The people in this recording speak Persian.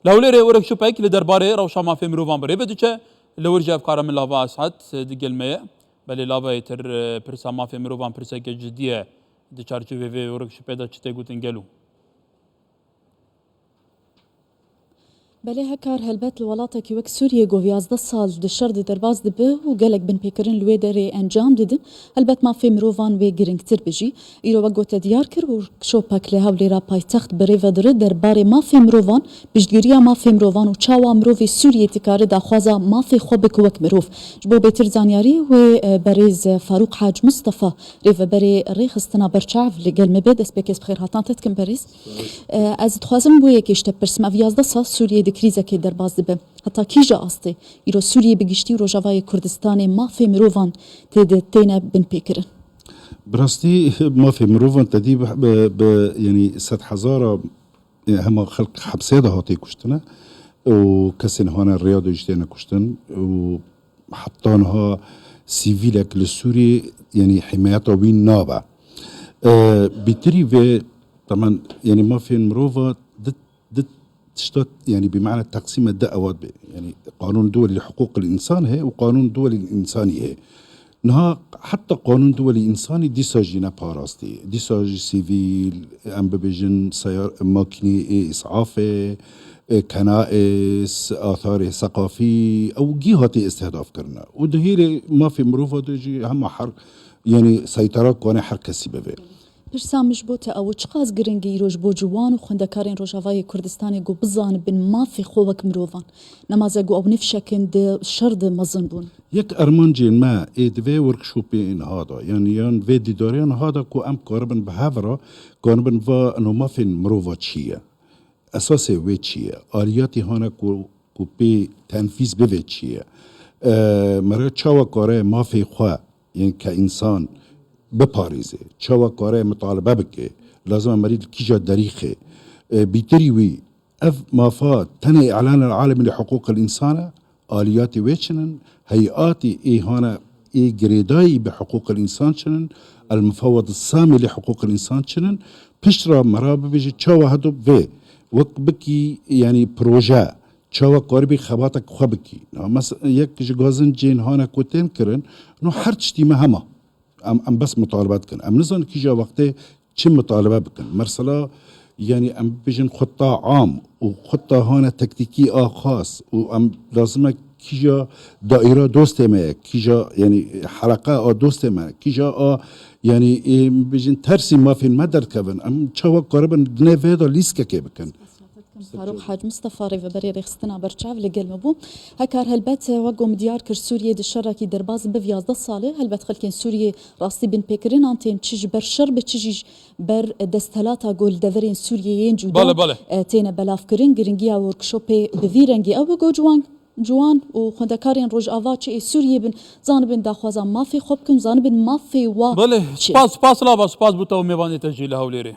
لهولێرێ وەرەکشوپێک لە دەربارەی ڕەوشە مافێ مرۆڤان بڕێ بەدوچە لەوەرجە ئەفکارە من لاڤە ئاسعەت دیگەلمەیە بەلێ لاڤەیە تر پرسا مافێ مرۆڤان پرسێکە جدیە di çarçovê wêrokşipê de çi tê gotin gelo. بله هکار هلبت لولاتا وک سوریه گو 11 سال دشار د درباز دبه و گلک بن پیکرین لوی دره انجام دیدن هلبت ما فی مروان و گرینگتر بجی ایرو و گوت دیار کر و شو پکله هولی را پایتخت بری و دره درباره ما فی مروان بجگیریا ما فی مروان و چاوا مروی سوریه تکاره داخوازا ما فی خوب کوک مروف جبو بیتر زانیاری و بریز فاروق حاج مصطفى ریو بری ریخستنا برچاف لگل مبد اسپیکس بخیر هاتان تتکم بریز از تخوازم بو یکیشت پرسما 11 سال سوریه کریزه که در باز دبه حتی کیجا آسته ایرو سوریه بگیشتی و روجاوای کردستان مافی مروان تینه بن پیکرن براستی مافی مروان تدی یعنی 100,000 همه خلق حبسه ده هاتی کشتنه و کسی نهانه ریاض اجتینه کشتن و حتی نها سیویلک لسوری یعنی حمایت وین نابه بیتری و طبعا يعني مافي مروفا تشتت يعني بمعنى التقسيم الدعوات يعني قانون دولي لحقوق الإنسان هي وقانون دولي الإنساني هي نها حتى قانون دولي إنساني دي ساجينا باراستي دي ساج سيفيل أم ببيجن سيار ماكيني إسعاف كنائس آثار ثقافي أو جهات استهداف كرنا ودهيري ما في مروفا دجي هم حرق يعني سيطرة قانون حركة سيبه پرسامش بوده او چقاز گرنگی روش بو جوان و خوندکارین روجاوای کردستانی گو بزان بن مافی خوک مروان نمازه گو او نفشکن ده شرد مزن بون یک ارمانجین ما ایدوی ورکشوپی این هادا یعنی وی دیداریان هادا کو ام کاربن به هفرا کاربن و انو مافین مرووا چیه اساس وی چیه آلیاتی هانا کو پی تنفیذ بوی چیه مرا چاوا کاره مافی خواه یعنی که انسان بپاریزه چاوا کاره مطالبه بکه لازم مريض كيجا دريخه بيتري وي اف مافات تنه اعلان العالمي لحقوق الانسان اليات ويتشنن هيئاتي هنا جريداي بحقوق الانسان شنن المفوض السامي لحقوق الانسان شنن بشرا مرابه بيجي تشاوا هدو في وك بكي يعني بروجا تشاوا قربي خباتك خبكي مثلا يك جوزن جين هنا كوتين كرن انه حرتشتي مهمه ام بس مطالبات كن ام نزون كيجا وقته چه مطالبه بكن مرسلا يعني ام بيجن خطة عام وخطة هنا تكتيكي خاص وام لازم كيجا دائرة دوست ما كيجا يعني حلقة دوست ما كيجا يعني بيجن ترسي ما في المدر كبن ام تشوا قربن نفيدا ليسكا كي بكن فاروق حاج مصطفى ريف بري ريخستنا برشاف لقل مبو هكار هلبت وقوم ديار كر سوريا دشركي درباز بفياز ده صالح هلبت خلكين سوريا راسي بن بيكرين انتين تشج برشر بتشج بر دستلاتا قول دفرين سوريين جودا تينا بلاف كرين جرينجيا وركشوبي بفيرنجي او جو جوان و خوندکارین روج آوا چه سوریه بن زانبن داخوازا مافی خوب کم زانبن مافی وا بله سپاس لا سپاس بوتا و میوانی تجیل هولێرێ